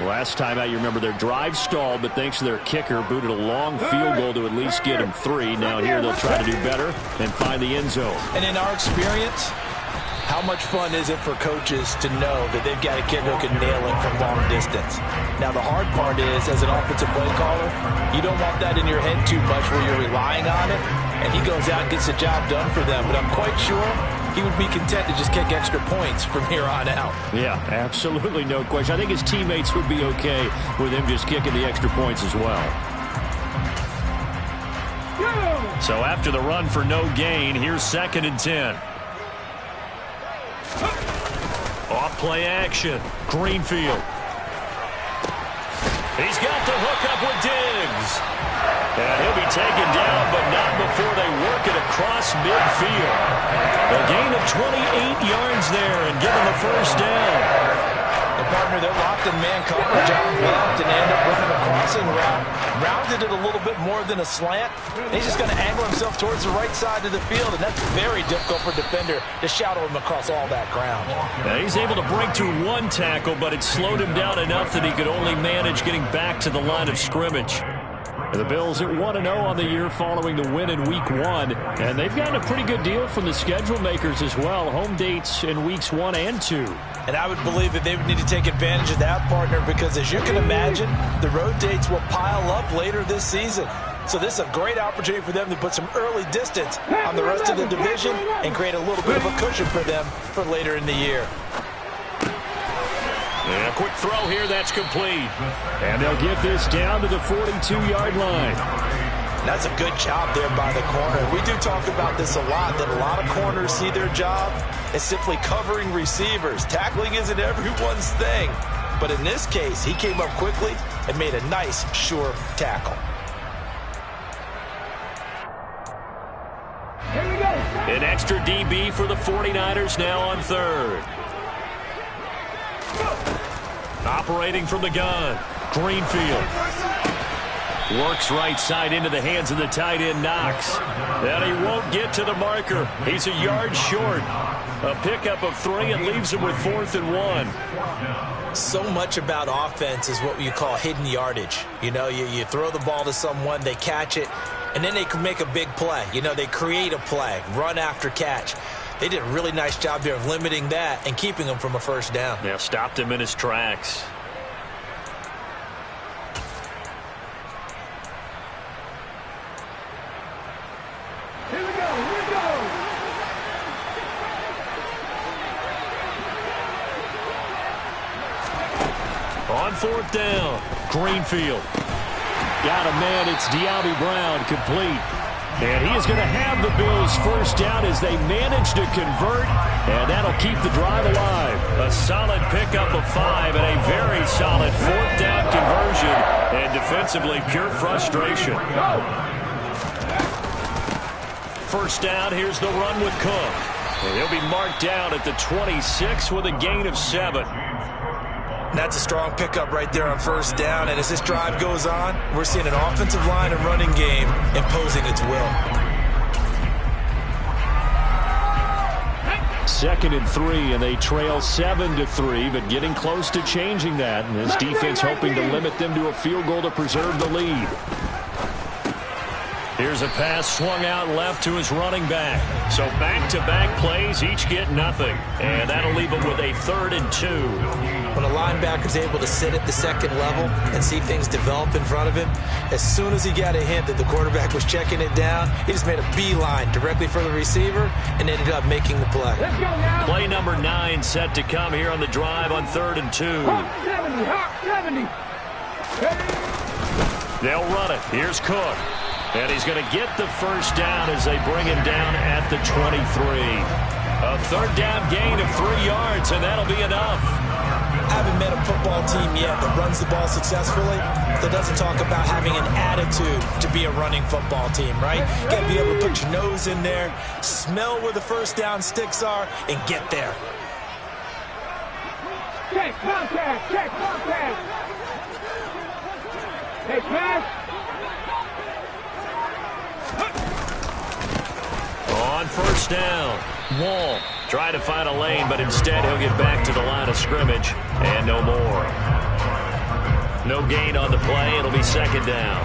Last time out, you remember their drive stalled, but thanks to their kicker, booted a long field goal to at least get them 3. Now here they'll try to do better and find the end zone. And in our experience, how much fun is it for coaches to know that they've got a kicker who can nail it from long distance? Now, the hard part is, as an offensive play caller, you don't want that in your head too much where you're relying on it, and he goes out and gets the job done for them. But I'm quite sure he would be content to just kick extra points from here on out. Yeah, absolutely no question. I think his teammates would be okay with him just kicking the extra points as well. So after the run for no gain, here's 2nd and 10. Off play action. Greenfield. He's got the hook up with Diggs. And he'll be taken down, but not before they work it across midfield. A gain of 28 yards there and given the first down. The partner that locked in man coverage out left and ended up running a crossing route. Rounded it a little bit more than a slant. He's just going to angle himself towards the right side of the field, and that's very difficult for a defender to shadow him across all that ground. Now he's able to break through 1 tackle, but it slowed him down enough that he could only manage getting back to the line of scrimmage. The Bills at 1-0 on the year following the win in Week 1. And they've gotten a pretty good deal from the schedule makers as well. Home dates in Weeks 1 and 2. And I would believe that they would need to take advantage of that, partner, because as you can imagine, the road dates will pile up later this season. So this is a great opportunity for them to put some early distance on the rest of the division and create a little bit of a cushion for them for later in the year. And a quick throw here, that's complete. And they'll get this down to the 42-yard line. That's a good job there by the corner. We do talk about this a lot, that a lot of corners see their job as simply covering receivers. Tackling isn't everyone's thing. But in this case, he came up quickly and made a nice, sure tackle. An extra DB for the 49ers now on 3rd. Operating from the gun, Greenfield. Works right side into the hands of the tight end, Knox. And he won't get to the marker. He's a yard short. A pickup of 3 and leaves him with 4th and 1. So much about offense is what you call hidden yardage. You know, you throw the ball to someone, they catch it, and then they can make a big play. You know, they create a play, run after catch. They did a really nice job there of limiting that and keeping him from a first down. Yeah, stopped him in his tracks. Here we go. On 4th down, Greenfield. Got a man, it's De'Ami Brown, complete. And he is going to have the Bills first down as they manage to convert, and that'll keep the drive alive. A solid pickup of 5 and a very solid 4th down conversion, and defensively pure frustration. First down, here's the run with Cook. And he'll be marked down at the 26 with a gain of 7. That's a strong pickup right there on first down. And as this drive goes on, we're seeing an offensive line and running game imposing its will. 2nd and 3, and they trail 7-3, but getting close to changing that. And his defense hoping to limit them to a field goal to preserve the lead. Here's a pass swung out left to his running back. So back-to-back plays, each get nothing. And that'll leave him with a 3rd and 2. When a linebacker's able to sit at the 2nd level and see things develop in front of him, as soon as he got a hint that the quarterback was checking it down, he just made a beeline directly for the receiver and ended up making the play. Let's go now. Play number 9 set to come here on the drive on 3rd and 2. Hawk 70, Hawk 70. They'll run it. Here's Cook. And he's going to get the first down as they bring him down at the 23. A 3rd down gain of 3 yards, and that'll be enough. I haven't met a football team yet that runs the ball successfully that doesn't talk about having an attitude to be a running football team, right? You got to be able to put your nose in there, smell where the first down sticks are, and get there. Check contact. Hey, pass. On first down, Wall trying to find a lane, but instead he'll get back to the line of scrimmage and no more. No gain on the play. It'll be second down.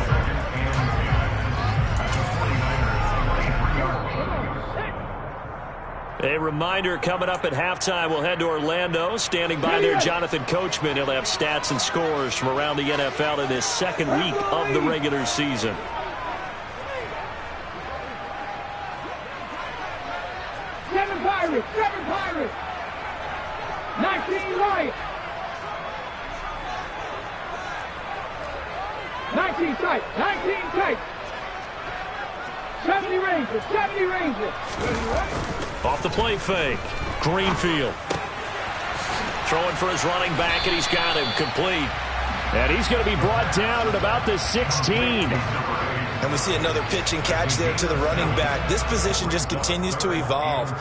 A reminder, coming up at halftime, we'll head to Orlando. Standing by there, Jonathan Coachman. He'll have stats and scores from around the NFL in his second week of the regular season. Seven Pirates, 19 Lions. 19 tight, 19 tight. 70 Rangers. Off the play fake. Greenfield. Throwing for his running back, and he's got him complete. And he's going to be brought down at about the 16. And we see another pitch and catch there to the running back. This position just continues to evolve.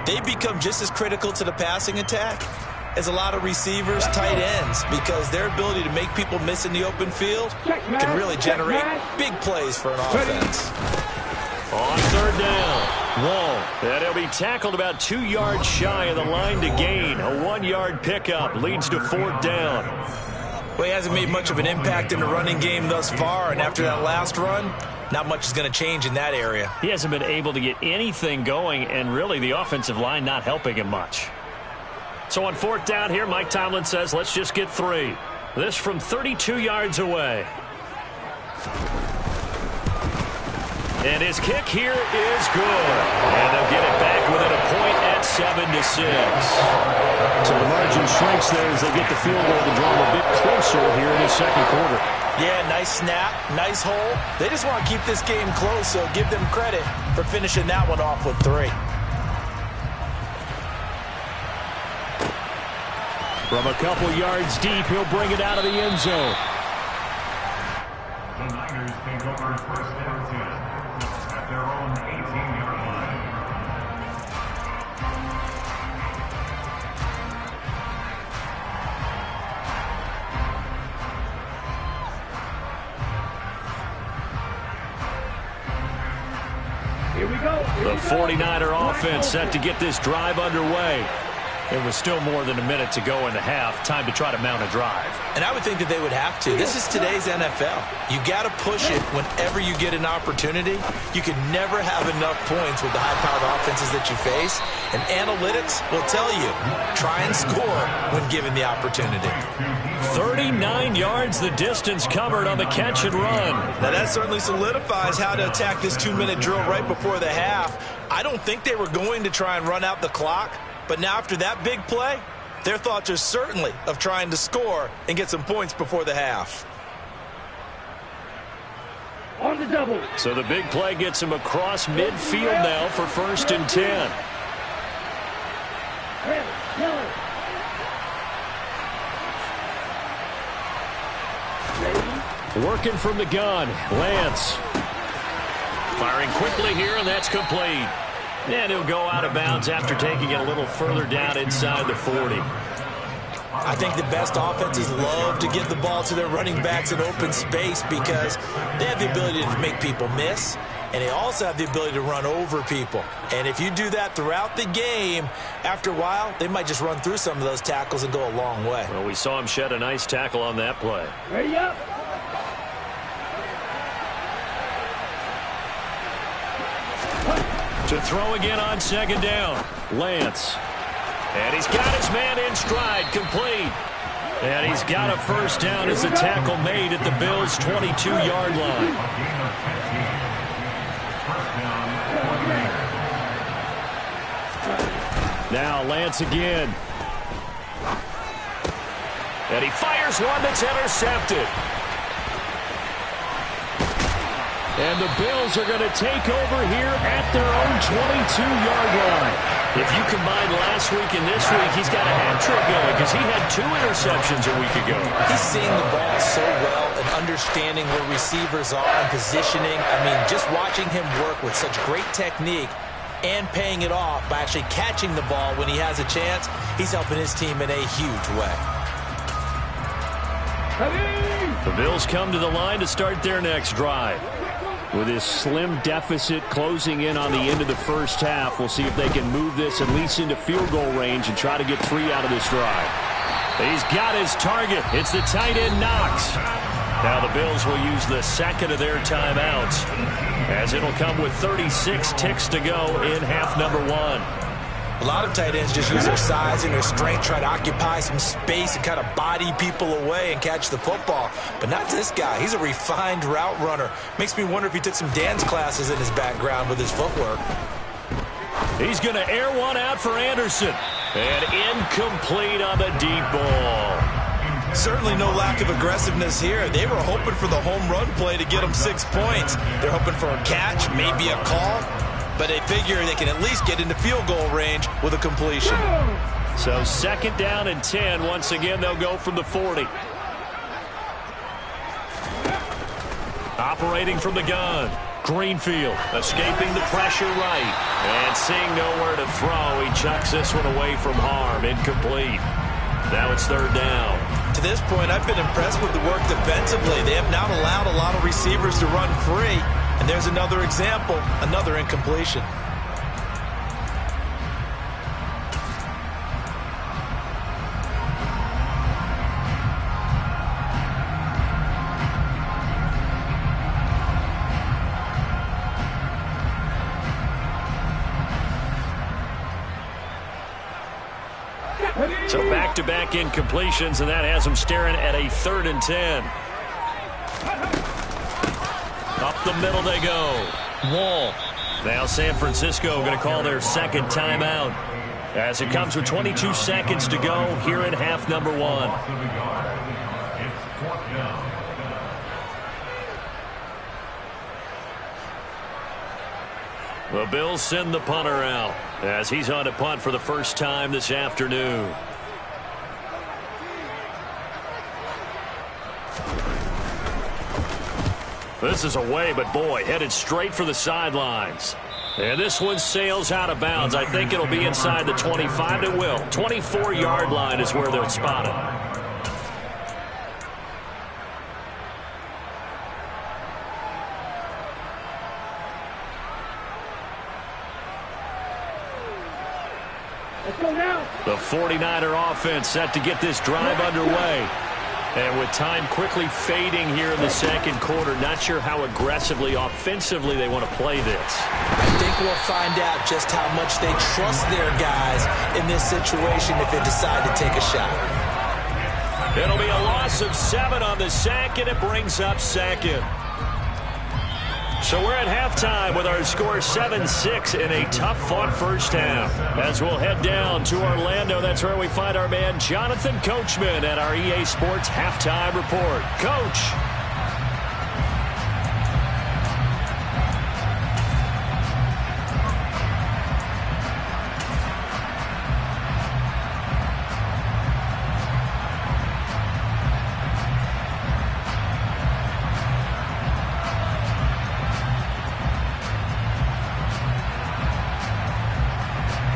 They become just as critical to the passing attack as a lot of receivers, tight ends, because their ability to make people miss in the open field can really generate big plays for an offense. On third down, Wall. And he'll be tackled about 2 yards shy of the line to gain. A 1-yard pickup leads to fourth down. Well, he hasn't made much of an impact in the running game thus far, and after that last run, not much is going to change in that area. He hasn't been able to get anything going, and really the offensive line not helping him much. So on fourth down here, Mike Tomlin says, let's just get 3. This from 32 yards away. And his kick here is good. And they'll get it back within a point at 7-6. So the margin shrinks there as they get the field goal to draw him a bit closer here in the second quarter. Yeah, nice snap, nice hole. They just want to keep this game close, so give them credit for finishing that one off with 3. From a couple yards deep, he'll bring it out of the end zone. The Niners take over first down 10. At their own 18-yard line. Here we go. The 49er offense set to get this drive underway. There was still more than a minute to go in the half. Time to try to mount a drive. And I would think that they would have to. This is today's NFL. You got to push it whenever you get an opportunity. You can never have enough points with the high-powered offenses that you face. And analytics will tell you, try and score when given the opportunity. 39 yards the distance covered on the catch and run. Now that certainly solidifies how to attack this 2-minute drill right before the half. I don't think they were going to try and run out the clock. But now after that big play, their thoughts are certainly of trying to score and get some points before the half. On the double. So the big play gets him across midfield now for 1st and 10. Working from the gun, Lance. Firing quickly here, and that's complete. And he'll go out of bounds after taking it a little further down inside the 40. I think the best offenses love to get the ball to their running backs in open space because they have the ability to make people miss, and they also have the ability to run over people. And if you do that throughout the game, after a while, they might just run through some of those tackles and go a long way. Well, we saw him shed a nice tackle on that play. Ready up. To throw again on second down, Lance. And he's got his man in stride, complete. And he's got a first down as the tackle made at the Bills' 22-yard line. Now Lance again. And he fires one that's intercepted. And the Bills are going to take over here at their own 22-yard line. If you combine last week and this week, he's got a hat trick going because he had 2 interceptions a week ago. He's seeing the ball so well and understanding where receivers are and positioning. I mean, just watching him work with such great technique and paying it off by actually catching the ball when he has a chance, he's helping his team in a huge way. The Bills come to the line to start their next drive. With his slim deficit closing in on the end of the first half, we'll see if they can move this at least into field goal range and try to get 3 out of this drive. He's got his target. It's the tight end, Knox. Now the Bills will use the second of their timeouts, as it'll come with 36 ticks to go in half number one. A lot of tight ends just use their size and their strength, try to occupy some space and kind of body people away and catch the football. But not this guy. He's a refined route runner. Makes me wonder if he took some dance classes in his background with his footwork. He's going to air one out for Anderson. And incomplete on the deep ball. Certainly no lack of aggressiveness here. They were hoping for the home run play to get them 6 points. They're hoping for a catch, maybe a call. But they figure they can at least get into field goal range with a completion. So second down and 10. Once again, they'll go from the 40. Operating from the gun. Greenfield escaping the pressure right. And seeing nowhere to throw, he chucks this one away from harm. Incomplete. Now it's third down. To this point, I've been impressed with the work defensively. They have not allowed a lot of receivers to run free. And there's another example, another incompletion. So back-to-back incompletions, and that has them staring at a 3rd and 10. Up the middle they go. Wall. Now San Francisco going to call their second timeout, as it comes with 22 seconds to go here in half number one. The Bills send the punter out, as he's on to punt for the first time this afternoon. This is away, but boy, headed straight for the sidelines. And this one sails out of bounds. I think it'll be inside the 25. It will. 24-yard line is where they'll spot it. Let's go now. The 49er offense set to get this drive underway. And with time quickly fading here in the second quarter, not sure how aggressively, offensively they want to play this. I think we'll find out just how much they trust their guys in this situation if they decide to take a shot. It'll be a loss of 7 on the sack, and it brings up second. So we're at halftime with our score 7-6 in a tough-fought first half. As we'll head down to Orlando, that's where we find our man Jonathan Coachman at our EA Sports Halftime Report. Coach.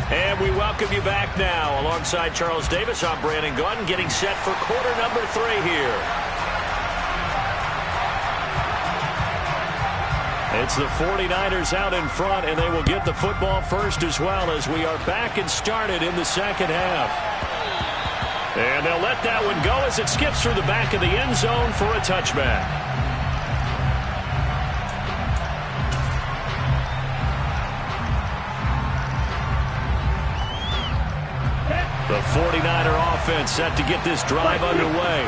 And we welcome you back now. Alongside Charles Davis, I'm Brandon Gunn, getting set for quarter number 3 here. It's the 49ers out in front, and they will get the football first as well, as we are back and started in the second half. And they'll let that one go as it skips through the back of the end zone for a touchback. The 49er offense set to get this drive underway.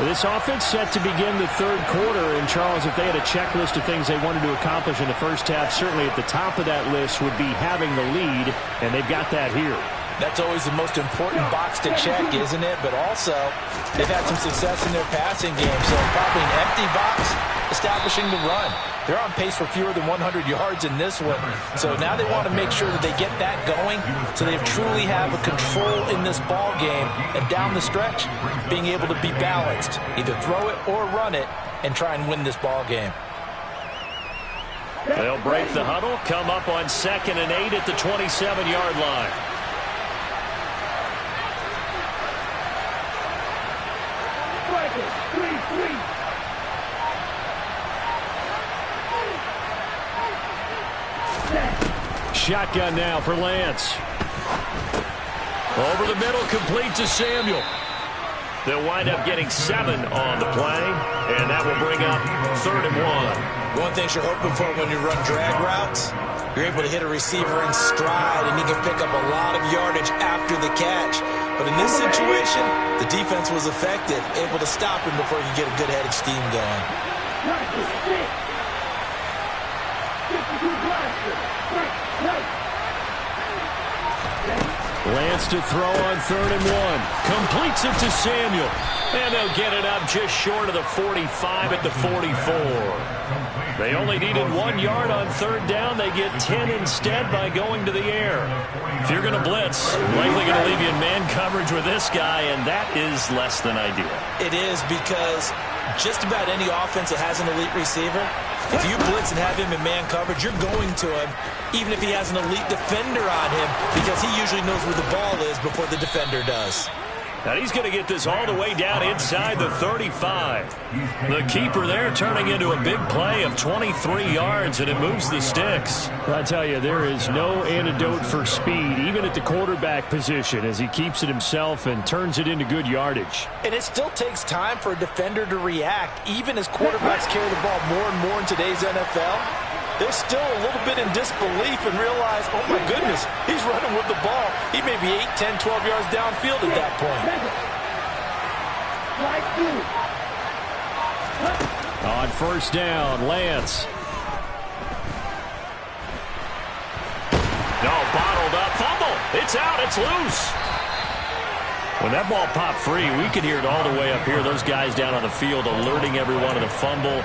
This offense set to begin the third quarter, and Charles, if they had a checklist of things they wanted to accomplish in the first half, certainly at the top of that list would be having the lead, and they've got that here. That's always the most important box to check, isn't it? But also, they've had some success in their passing game, so probably an empty box establishing the run. They're on pace for fewer than 100 yards in this one. So now they want to make sure that they get that going so they truly have a control in this ball game. And down the stretch, being able to be balanced. Either throw it or run it and try and win this ball game. They'll break the huddle, come up on 2nd and 8 at the 27-yard line. Shotgun now for Lance. Over the middle, complete to Samuel. They'll wind up getting 7 on the play, and that will bring up 3rd and 1. One thing you're hoping for when you run drag routes, you're able to hit a receiver in stride, and he can pick up a lot of yardage after the catch. But in this situation, the defense was effective, able to stop him before he could get a good head of steam going. Lance to throw on 3rd and 1. Completes it to Samuel. And they'll get it up just short of the 45 at the 44. They only needed 1 yard on 3rd down. They get 10 instead by going to the air. If you're going to blitz, likely going to leave you in man coverage with this guy, and that is less than ideal. It is, because just about any offense that has an elite receiver, if you blitz and have him in man coverage, you're going to him, even if he has an elite defender on him, because he usually knows where the ball is before the defender does. And he's going to get this all the way down inside the 35. The keeper there turning into a big play of 23 yards, and it moves the sticks. I tell you, there is no antidote for speed, even at the quarterback position, as he keeps it himself and turns it into good yardage. And it still takes time for a defender to react, even as quarterbacks carry the ball more and more in today's NFL. They're still a little bit in disbelief and realize, oh my goodness, he's running with the ball. He may be 8, 10, 12 yards downfield at that point. On 1st down, Lance. No, bottled up, fumble. It's out, it's loose. When that ball popped free, we could hear it all the way up here. Those guys down on the field alerting everyone of the fumble.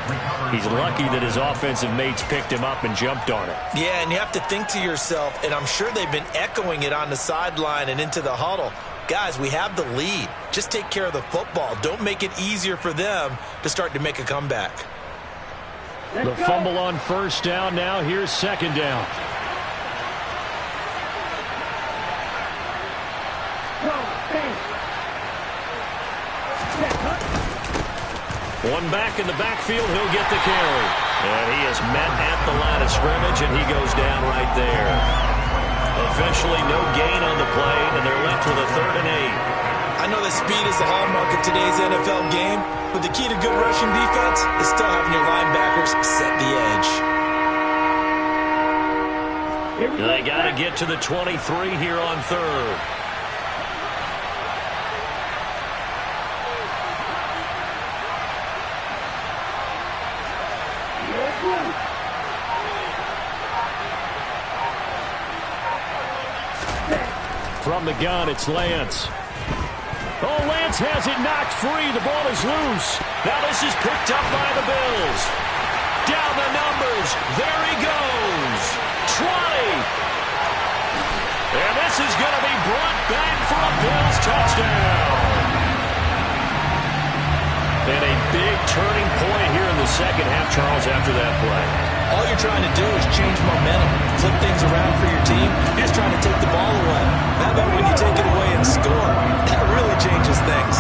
He's lucky that his offensive mates picked him up and jumped on it. Yeah, and you have to think to yourself, and I'm sure they've been echoing it on the sideline and into the huddle. Guys, we have the lead. Just take care of the football. Don't make it easier for them to start to make a comeback. The fumble on 1st down. Now here's 2nd down. One back in the backfield, he'll get the carry. And he is met at the line of scrimmage, and he goes down right there. Officially no gain on the play, and they're left with a 3rd and 8. I know that speed is the hallmark of today's NFL game, but the key to good rushing defense is still having your linebackers set the edge. They got to get to the 23 here on 3rd. From the gun, it's Lance. Oh, Lance has it knocked free. The ball is loose. Now this is picked up by the Bills. Down the numbers. There he goes. 20. And this is going to be brought back for a Bills touchdown. And a big turning point here in the 2nd half, Charles, after that play. All you're trying to do is change momentum, flip things around for your team. You're just trying to take the ball away. How about when you take it away and score? That really changes things.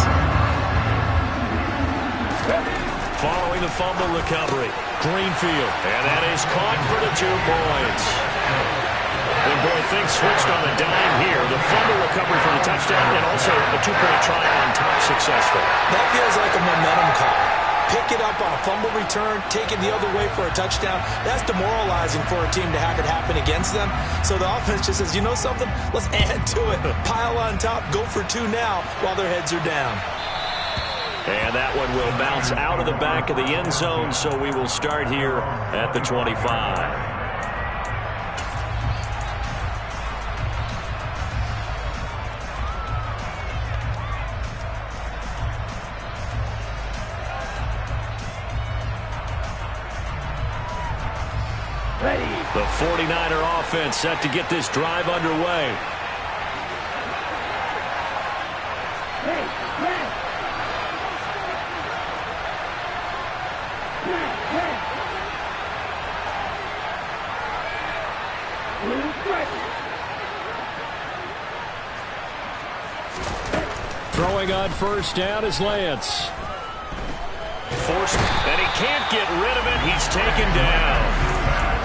Following the fumble recovery, Greenfield. And that is caught for the 2 points. And boy, things switched on a dime here. The fumble recovery for the touchdown, and also a 2-point try on top successful. That feels like a momentum call. Pick it up on a fumble return, take it the other way for a touchdown. That's demoralizing for a team to have it happen against them. So the offense just says, you know something? Let's add to it. Pile on top, go for 2 now while their heads are down. And that one will bounce out of the back of the end zone, so we will start here at the 25. The 49er offense set to get this drive underway. Throwing on 1st down is Lance. Forced, and he can't get rid of it. He's taken down.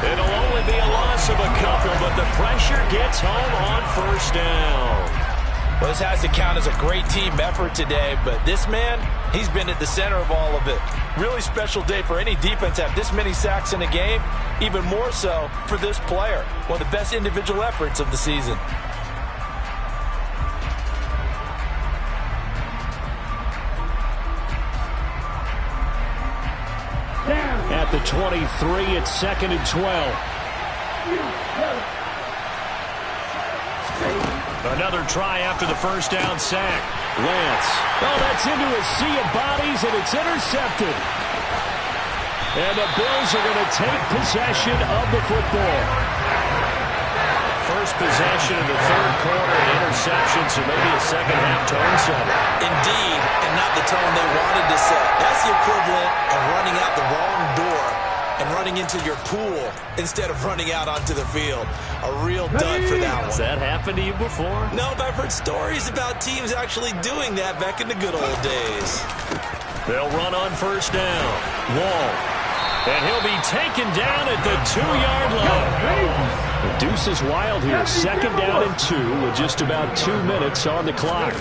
It'll only be a loss of a couple, but the pressure gets home on 1st down. Well, this has to count as a great team effort today, but this man, he's been at the center of all of it. Really special day for any defense to have this many sacks in a game, even more so for this player. One of the best individual efforts of the season. At the 23, it's 2nd and 12. Another try after the first down sack. Lance. Oh, that's into a sea of bodies, and it's intercepted. And the Bills are going to take possession of the football. First possession of the third quarter, an interception, so maybe a second-half tone setter. Indeed, and not the tone they wanted to set. That's the equivalent of running out the wrong door and running into your pool instead of running out onto the field. A real dud for that one. Has that happened to you before? No, but I've heard stories about teams actually doing that back in the good old days. They'll run on first down. Wall. And he'll be taken down at the 2-yard line. The deuce is wild here. 2nd down and 2 with just about 2 minutes on the clock.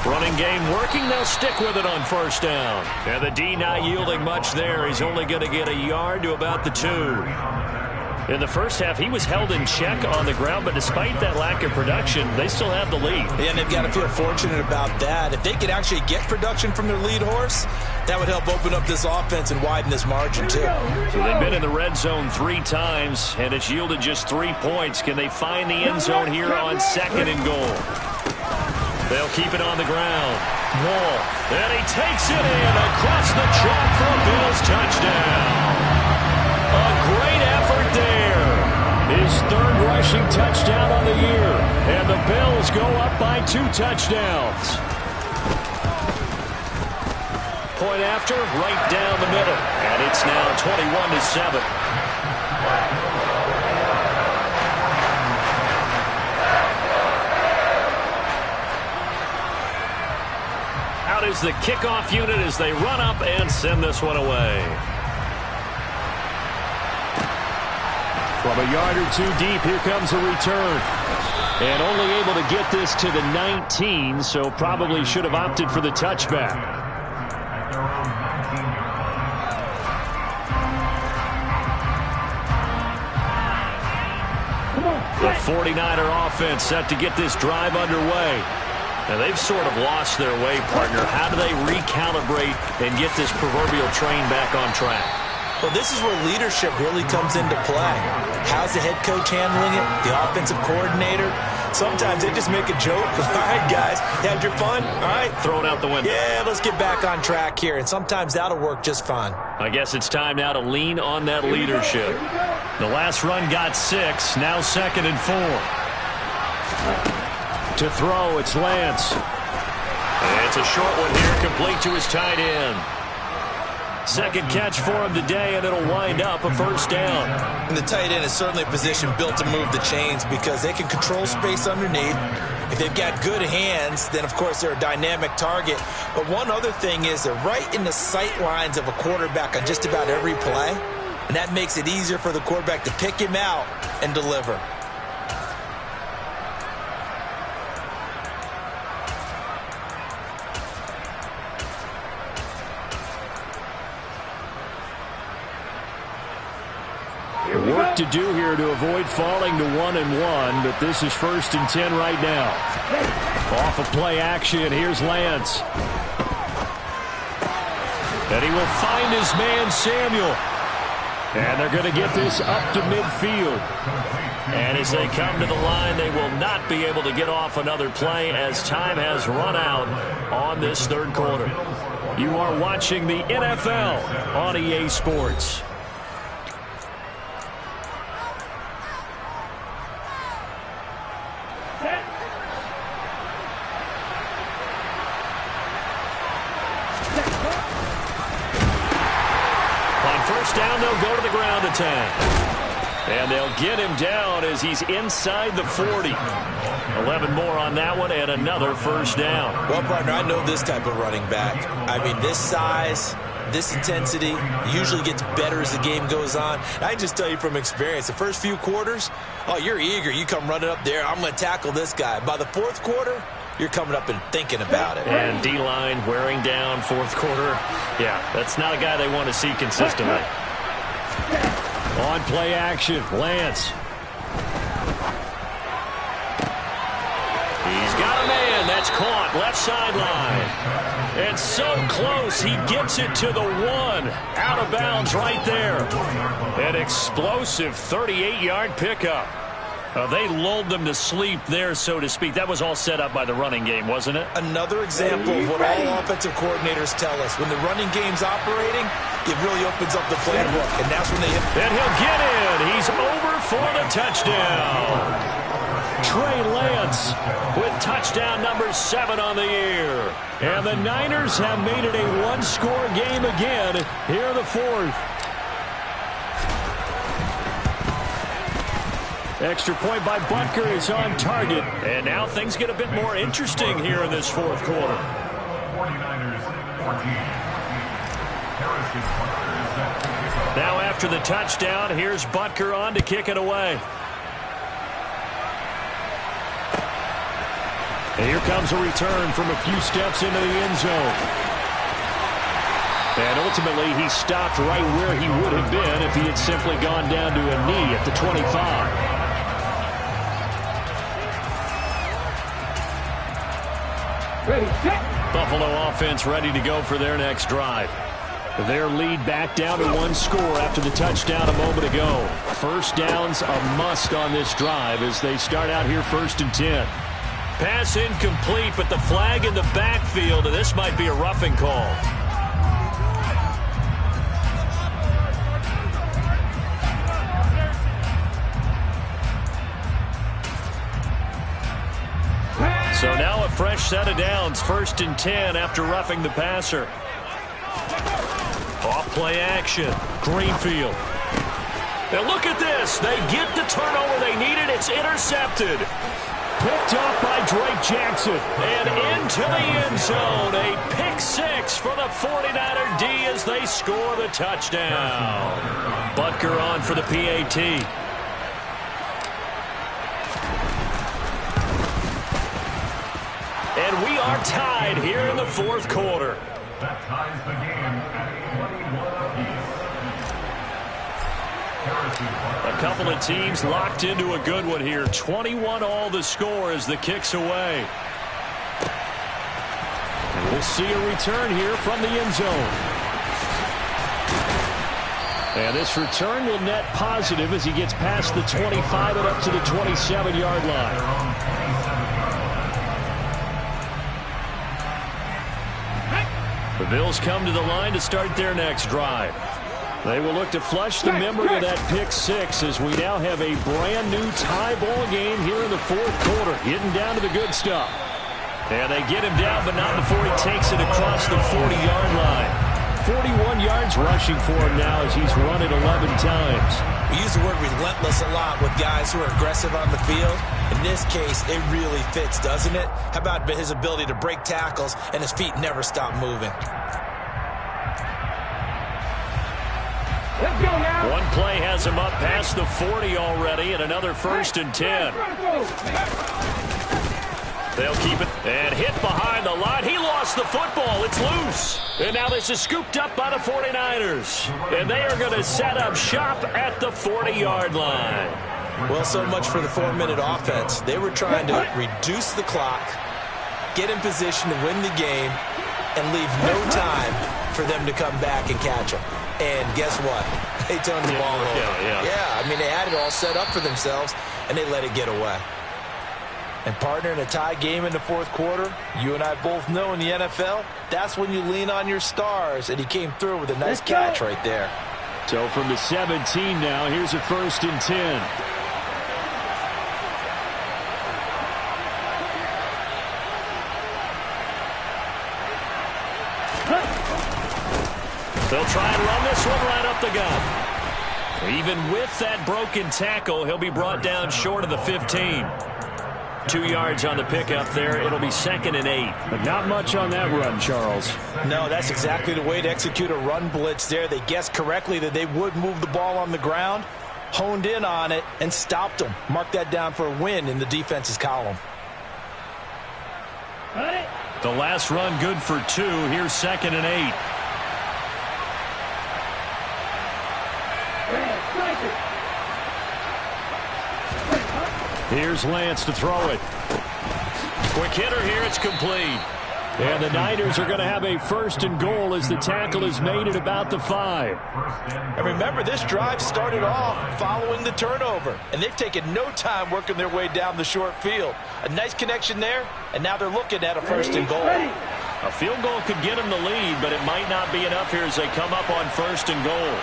Running game working. They'll stick with it on first down. And the D not yielding much there. He's only going to get a yard to about the 2. In the first half, he was held in check on the ground, but despite that lack of production, they still have the lead. Yeah, and they've got to feel fortunate about that. If they could actually get production from their lead horse, that would help open up this offense and widen this margin, too. So they've been in the red zone 3 times, and it's yielded just 3 points. Can they find the end zone here on 2nd and goal? They'll keep it on the ground. Wall. And he takes it in across the chalk for a Bills touchdown. A great effort there. His 3rd rushing touchdown on the year. And the Bills go up by 2 touchdowns. Point after, right down the middle. And it's now 21-7. Out is the kickoff unit as they run up and send this one away. From a yard or 2 deep, here comes a return. And only able to get this to the 19, so probably should have opted for the touchback. The 49er offense set to get this drive underway. Now, they've sort of lost their way, partner. How do they recalibrate and get this proverbial train back on track? Well, this is where leadership really comes into play. How's the head coach handling it? The offensive coordinator? Sometimes they just make a joke. All right, guys, you had your fun? All right. Throw it out the window. Yeah, let's get back on track here. And sometimes that'll work just fine. I guess it's time now to lean on that leadership. The last run got 6. Now 2nd and 4. To throw, it's Lance. And it's a short one here, complete to his tight end. 2nd catch for him today, and it'll wind up a first down. And the tight end is certainly a position built to move the chains because they can control space underneath. If they've got good hands, then, of course, they're a dynamic target. But one other thing is they're right in the sight lines of a quarterback on just about every play, and that makes it easier for the quarterback to pick him out and deliver. Work to do here to avoid falling to 1-1, but this is 1st and 10 right now. Off of play action, here's Lance. And he will find his man Samuel. And they're going to get this up to midfield. And as they come to the line, they will not be able to get off another play as time has run out on this 3rd quarter. You are watching the NFL on EA Sports. Down, they'll go to the ground attack. And they'll get him down as he's inside the 40. 11 more on that one and another first down. Well, partner, I know this type of running back. I mean, this size, this intensity usually gets better as the game goes on. I can just tell you from experience, the first few quarters, oh, you're eager. You come running up there, I'm going to tackle this guy. By the fourth quarter, you're coming up and thinking about it. And D-line wearing down fourth quarter. Yeah, that's not a guy they want to see consistently. On play action, Lance. He's got a man. That's caught. Left sideline. And so close. He gets it to the 1. Out of bounds right there. An explosive 38-yard pickup. They lulled them to sleep there, so to speak. That was all set up by the running game, wasn't it? Another example of what all offensive coordinators tell us. When the running game's operating, it really opens up the playbook, and that's when they hit. And he'll get in. He's over for the touchdown. Trey Lance with touchdown number 7 on the year. And the Niners have made it a one-score game again here in the fourth. Extra point by Butker is on target. And now things get a bit more interesting here in this fourth quarter. 49ers 14. Now after the touchdown, here's Butker on to kick it away. And here comes a return from a few steps into the end zone. And ultimately, he stopped right where he would have been if he had simply gone down to a knee at the 25. Ready, set. Buffalo offense ready to go for their next drive. Their lead back down to 1 score after the touchdown a moment ago. First down's a must on this drive as they start out here 1st and 10. Pass incomplete, but the flag in the backfield, and this might be a roughing call. So now a fresh set of downs, 1st and 10 after roughing the passer. Off play action, Greenfield. And look at this. They get the turnover they needed. It's intercepted. Picked up by Drake Jackson. And into the end zone. A pick 6 for the 49er D as they score the touchdown. Butker on for the PAT. And we are tied here in the fourth quarter. That ties the game at 21 apiece. A couple of teams locked into a good one here. 21 all the score as the kick's away. And we'll see a return here from the end zone. And this return will net positive as he gets past the 25 and up to the 27-yard line. The Bills come to the line to start their next drive. They will look to flush the memory of that pick 6 as we now have a brand new tie ball game here in the fourth quarter, getting down to the good stuff. And they get him down, but not before he takes it across the 40-yard line. 41 yards rushing for him now as he's run it 11 times. We use the word relentless a lot with guys who are aggressive on the field. In this case, it really fits, doesn't it? How about his ability to break tackles and his feet never stop moving? Let's go now. One play has him up past the 40 already, and another 1st and 10. They'll keep it and hit behind the line. He lost the football. It's loose. And now this is scooped up by the 49ers. And they are going to set up shop at the 40-yard line. Well, so much for the 4-minute offense. They were trying to reduce the clock, get in position to win the game, and leave no time for them to come back and catch them. And guess what? They turned the ball over. Yeah, I mean, they had it all set up for themselves, and they let it get away. And, partner, in a tie game in the fourth quarter, you and I both know in the NFL, that's when you lean on your stars, and he came through with a nice catch right there. So from the 17 now, here's a 1st and 10. They'll try and run this one right up the gut. Even with that broken tackle, he'll be brought down short of the 15. 2 yards on the pickup there. It'll be 2nd and 8. But not much on that run, Charles. No, that's exactly the way to execute a run blitz there. They guessed correctly that they would move the ball on the ground, honed in on it, and stopped them. Mark that down for a win in the defense's column. The last run good for 2. Here's 2nd and 8. Here's Lance to throw it. Quick hitter here. It's complete. And the Niners are going to have a 1st and goal as the tackle is made at about the 5. And remember, this drive started off following the turnover, and they've taken no time working their way down the short field. A nice connection there, and now they're looking at a 1st and goal. A field goal could get them the lead, but it might not be enough here as they come up on 1st and goal.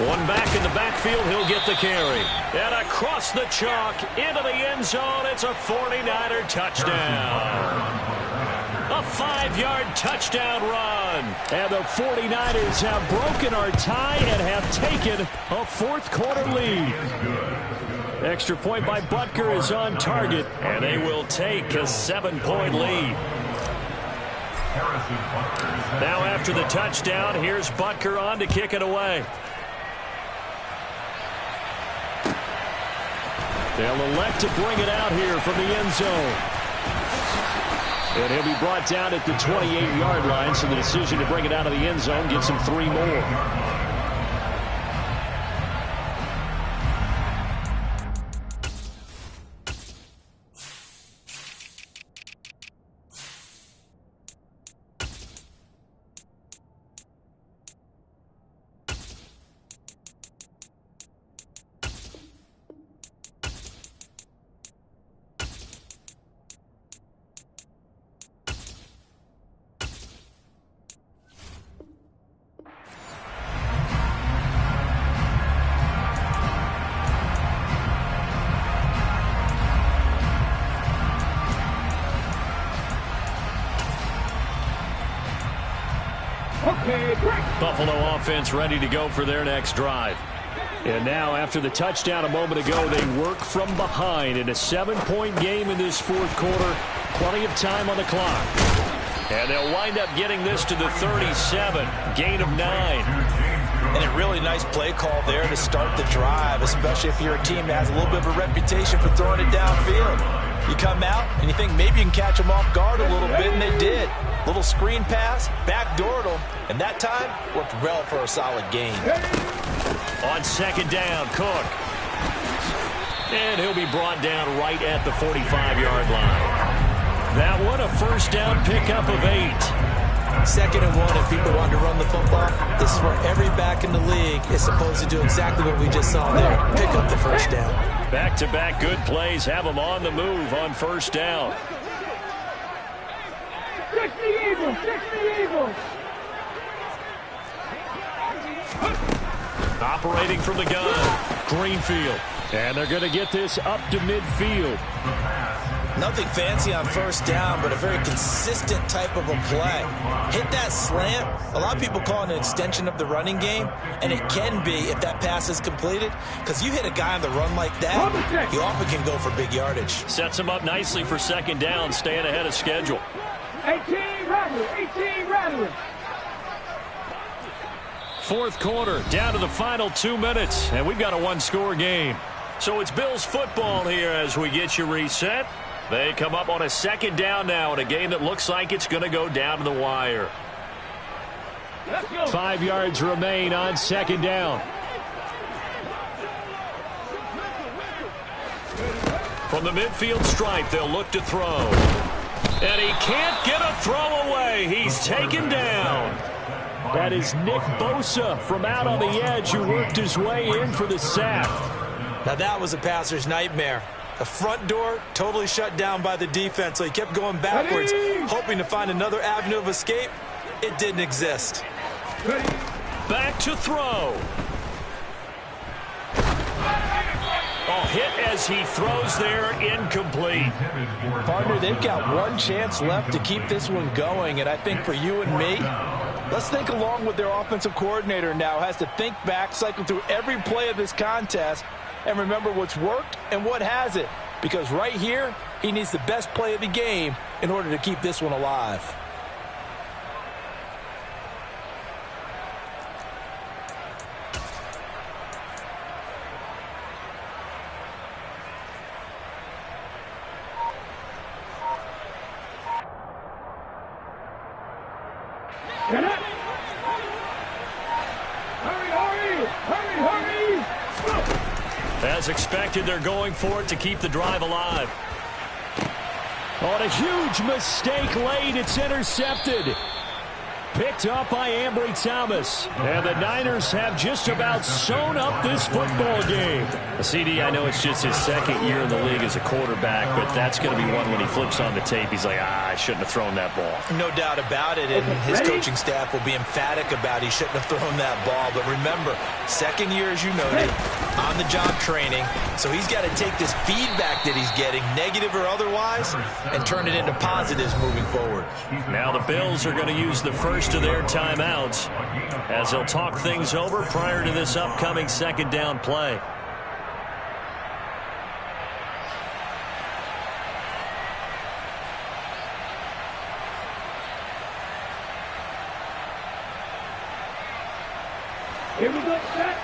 One back in the backfield, he'll get the carry. And across the chalk, into the end zone, it's a 49er touchdown. A 5-yard touchdown run. And the 49ers have broken our tie and have taken a 4th quarter lead. Extra point by Butker is on target, and they will take a 7-point lead. Now after the touchdown, here's Butker on to kick it away. They'll elect to bring it out here from the end zone. And he'll be brought down at the 28-yard line, so the decision to bring it out of the end zone gets him 3 more. Buffalo offense ready to go for their next drive. And now after the touchdown a moment ago, they work from behind in a 7-point game in this 4th quarter. Plenty of time on the clock. And they'll wind up getting this to the 37. Gain of 9. And a really nice play call there to start the drive, especially if you're a team that has a little bit of a reputation for throwing it downfield. You come out and you think maybe you can catch them off guard a little bit, and they did. Little screen pass, backdoored them, and that time worked well for a solid gain. On 2nd down, Cook. And he'll be brought down right at the 45-yard line. That one, a 1st down pickup of 8. 2nd and 1, if people want to run the football, this is where every back in the league is supposed to do exactly what we just saw there. Pick up the 1st down. Back-to-back good plays have them on the move on 1st down. 60 Eagles! 60 Eagles! Operating from the gun, Greenfield. And they're going to get this up to midfield. Nothing fancy on 1st down, but a very consistent type of a play. Hit that slant. A lot of people call it an extension of the running game, and it can be if that pass is completed, because you hit a guy on the run like that, you often can go for big yardage. Sets him up nicely for 2nd down, staying ahead of schedule. 18 Rattlers! 18 Rattlers! 4th quarter, down to the final 2 minutes, and we've got a 1-score game. So it's Bills football here as we get you reset. They come up on a 2nd down now in a game that looks like it's going to go down to the wire. 5 yards remain on 2nd down. From the midfield stripe, they'll look to throw. And he can't get a throw away. He's taken down. That is Nick Bosa from out on the edge who worked his way in for the sack. Now that was a passer's nightmare. The front door totally shut down by the defense, so he kept going backwards, hoping to find another avenue of escape. It didn't exist. Back to throw. Oh, hit as he throws there, incomplete. Partner, they've got one chance left to keep this one going, and I think for you and me, Let's think along with their offensive coordinator now. Has to think back, cycle through every play of this contest, and remember what's worked and what hasn't. Because right here, he needs the best play of the game in order to keep this one alive. Get up! Hurry! As expected, they're going for it to keep the drive alive. On a huge mistake late, it's intercepted. Picked up by Ambry Thomas. And the Niners have just about sewn up this football game. CD, I know it's just his second year in the league as a quarterback, but that's going to be one when he flips on the tape. He's like, I shouldn't have thrown that ball. No doubt about it, and his coaching staff will be emphatic about he shouldn't have thrown that ball. But remember, second year, as you noted, on-the-job training. So he's got to take this feedback that he's getting, negative or otherwise, and turn it into positives moving forward. Now the Bills are going to use the first of their timeouts as they'll talk things over prior to this upcoming second down play. Here we go, set.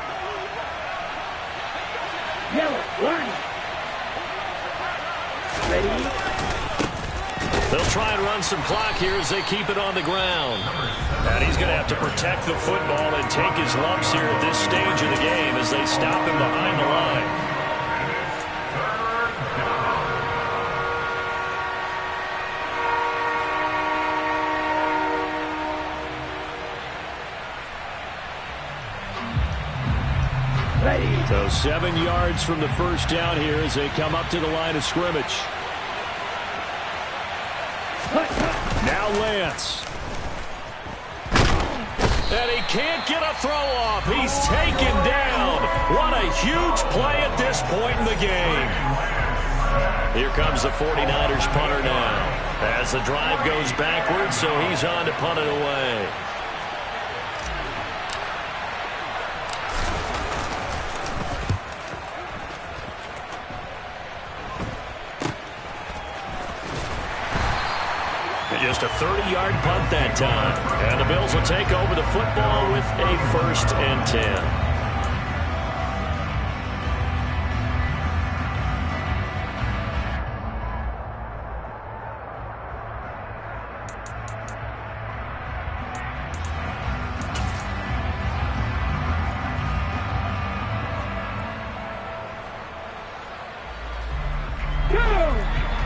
Yellow, line. Ready? They'll try and run some clock here as they keep it on the ground. And he's going to have to protect the football and take his lumps here at this stage of the game as they stop him behind the line. So 7 yards from the first down here as they come up to the line of scrimmage. Now Lance. And he can't get a throw off. He's taken down. What a huge play at this point in the game. Here comes the 49ers punter now as the drive goes backwards, so he's on to punt it away. Just a 30-yard punt that time. And the Bills will take over the football with a 1st and 10.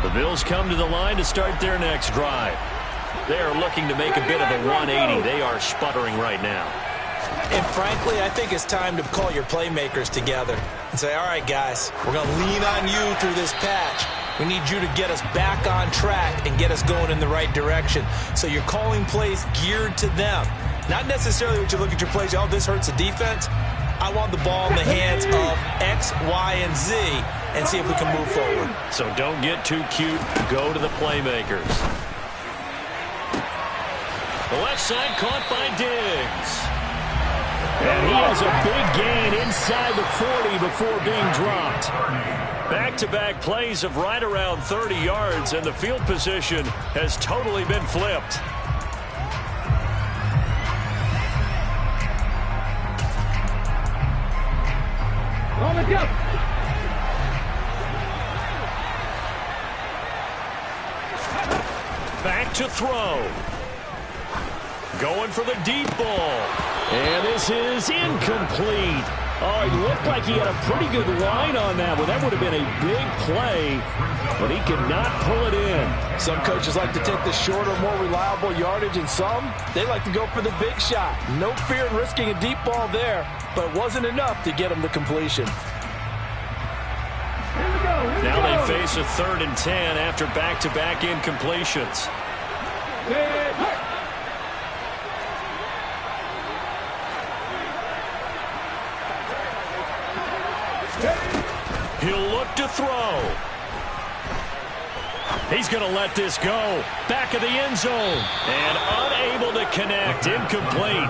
The Bills come to the line to start their next drive. They are looking to make a bit of a 180. They are sputtering right now. And frankly, I think it's time to call your playmakers together and say, all right, guys, we're going to lean on you through this patch. We need you to get us back on track and get us going in the right direction. So you're calling plays geared to them. Not necessarily what you look at your plays, oh, this hurts the defense. I want the ball in the hands of X, Y, and Z and see if we can move forward. So don't get too cute. Go to the playmakers. The left side caught by Diggs. And he has a big gain inside the 40 before being dropped. Back-to-back plays of right around 30 yards, and the field position has totally been flipped. On the jump. Back to throw. Going for the deep ball. And this is incomplete. Oh, it looked like he had a pretty good line on that one. That would have been a big play, but he could not pull it in. Some coaches like to take the shorter, more reliable yardage, and some, they like to go for the big shot. No fear in risking a deep ball there, but it wasn't enough to get him the completion. Now they face a 3rd and 10 after back-to-back incompletions. He'll look to throw. He's going to let this go. Back of the end zone. And unable to connect. Incomplete.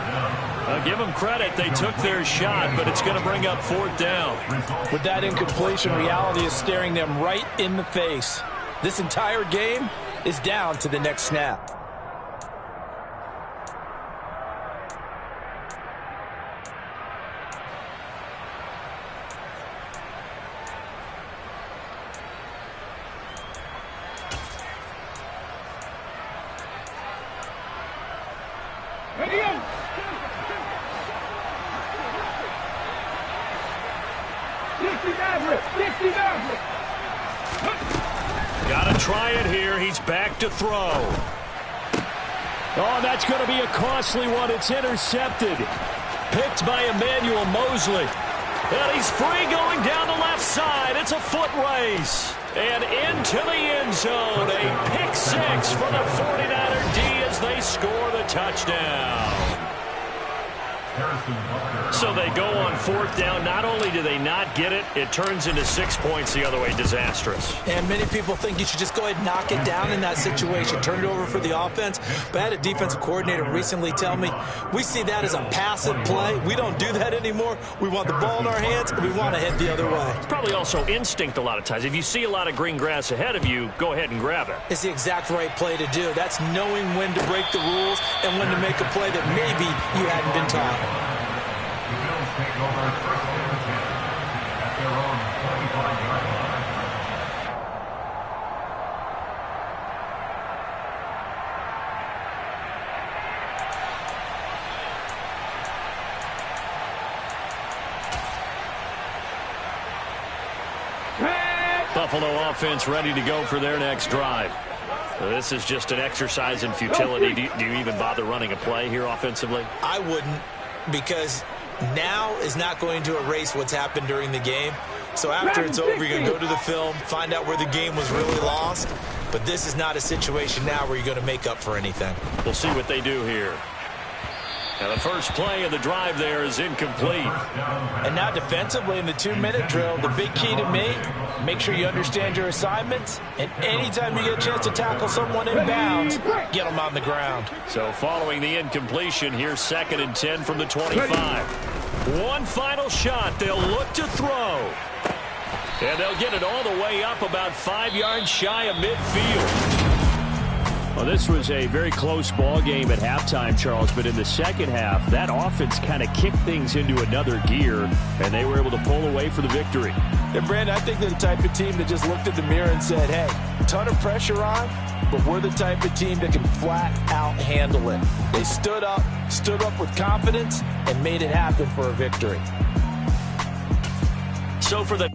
Give them credit. They took their shot, but it's going to bring up 4th down. With that incompletion, reality is staring them right in the face. This entire game is down to the next snap. Got to try it here. He's back to throw. Oh, that's going to be a costly one. It's intercepted. Picked by Emmanuel Mosley. And he's free going down the left side. It's a foot race. And into the end zone. A pick 6 for the 49er D as they score the touchdown. So they go on 4th down. Not only do they not get it, it turns into 6 points the other way. Disastrous. And many people think you should just go ahead and knock it down in that situation. Turn it over for the offense. But I had a defensive coordinator recently tell me, we see that as a passive play. We don't do that anymore. We want the ball in our hands, and we want to head the other way. It's probably also instinct a lot of times. If you see a lot of green grass ahead of you, go ahead and grab it. It's the exact right play to do. That's knowing when to break the rules and when to make a play that maybe you hadn't been taught. The Bills take over 1st and 10 at their own 25-yard line. Buffalo offense ready to go for their next drive. So this is just an exercise in futility. Do you even bother running a play here offensively? I wouldn't, because now is not going to erase what's happened during the game. So after it's over, you're going to go to the film, find out where the game was really lost. But this is not a situation now where you're going to make up for anything. We'll see what they do here. Now the first play of the drive there is incomplete. And now defensively in the 2-minute drill, the big key to me, make sure you understand your assignments. And anytime you get a chance to tackle someone in bounds, get them on the ground. So following the incompletion, here's 2nd and 10 from the 25. One final shot. They'll look to throw. And they'll get it all the way up about 5 yards shy of midfield. Well, this was a very close ball game at halftime, Charles, but in the second half, that offense kind of kicked things into another gear, and they were able to pull away for the victory. And, Brandon, I think they're the type of team that just looked in the mirror and said, hey, a ton of pressure on, but we're the type of team that can flat out handle it. They stood up with confidence, and made it happen for a victory. So for the